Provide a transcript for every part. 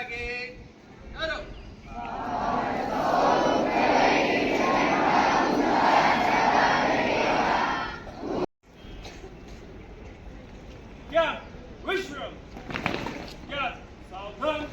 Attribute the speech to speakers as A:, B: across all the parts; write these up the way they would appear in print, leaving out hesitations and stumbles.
A: ಕೆಳಗೆ ಯಾರು
B: Vishram. Yes, Southern.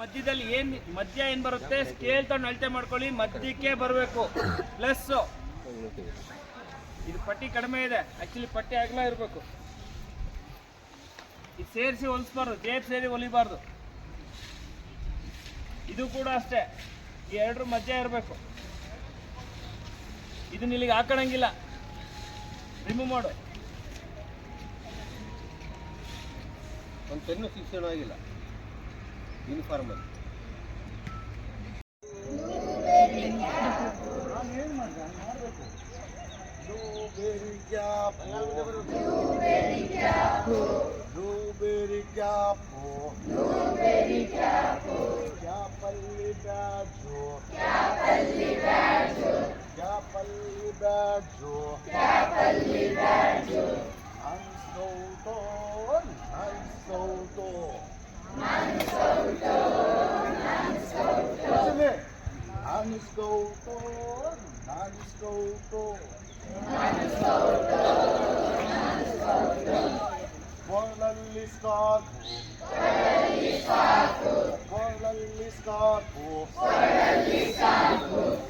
B: ಮಧ್ಯದಲ್ಲಿ ಮಧ್ಯ ಏನು ಬರುತ್ತೆ ಸ್ಕೇಲ್ ತಗೊಂಡು ಅಳತೆ ಮಾಡ್ಕೊಳ್ಳಿ, ಮಧ್ಯಕ್ಕೆ ಬರಬೇಕು. ಪ್ಲಸ್ ಇದು ಪಟ್ಟಿ ಕಡಿಮೆ ಇದೆ, ಆಕ್ಚುಲಿ ಪಟ್ಟಿ ಅಗಲ ಇರಬೇಕು. ಇದು ಸೇರಿಸಿ ಹೊಲಿಸ್ಬಾರ್ದು, ಜೇಬ್ ಸೇರಿ ಹೊಲಿಬಾರ್ದು. ಇದು ಕೂಡ ಅಷ್ಟೇ, ಈ ಎರಡರ ಮಧ್ಯ ಇರಬೇಕು. ಇದನ್ನ ಇಲ್ಲಿಗೆ ಹಾಕೋಣಂಗಿಲ್ಲ, ರಿಮೂವ್ ಮಾಡು.
A: ಒಂದು ಪೆನ್ನು ಶಿಕ್ಷಣ ಆಗಿಲ್ಲ ಯೂನಿಫಾರ್ಮ್ ಅಲ್ಲಿ.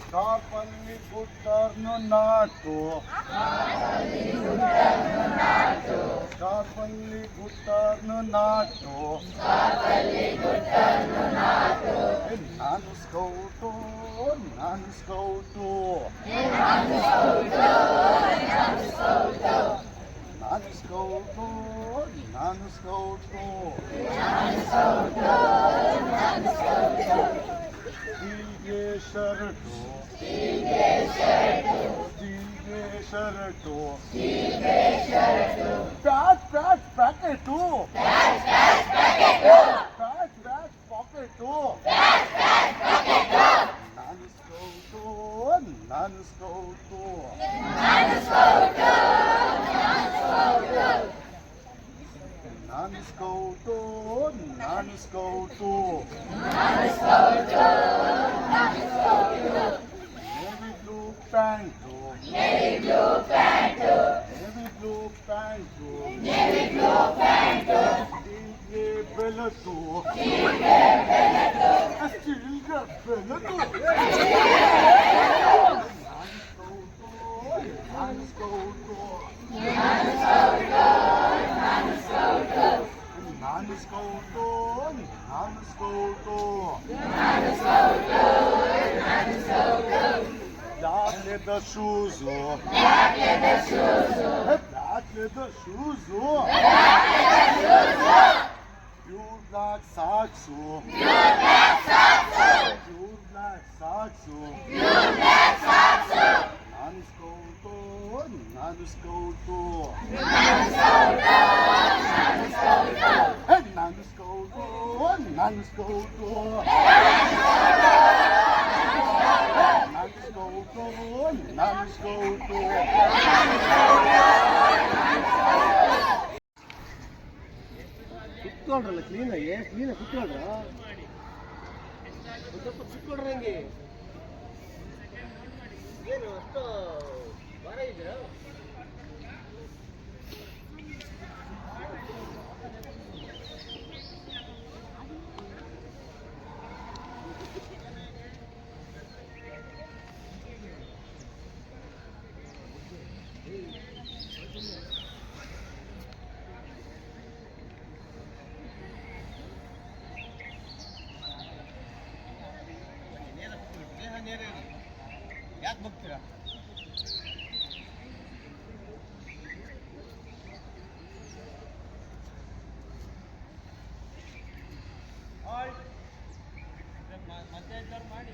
C: Scarpelli Guttarnu Natu. Scarpelli Guttarnu Natu. Nanu Scouto, Nanu Scouto. Nanu Scouto, Nanu Scouto. Black leather shoes, pure black socks, Nanu Scouto.
A: ಸುತ್ತೋಳ್ರಲ್ಲ ಎಷ್ಟು ನೀನು ಕುತ್ಕೊಳ್ರ ಸ್ವಲ್ಪ ಕುತ್ಕೊಳ್ರ ಹಂಗೆ ಏನು ಅಷ್ಟು ಭಾರ ಇದ್ದೀರಾ ಯಾಕೆ ಹೋಗ್ತೀರಾ
B: ಮತ್ತೆ ಮಾಡಿ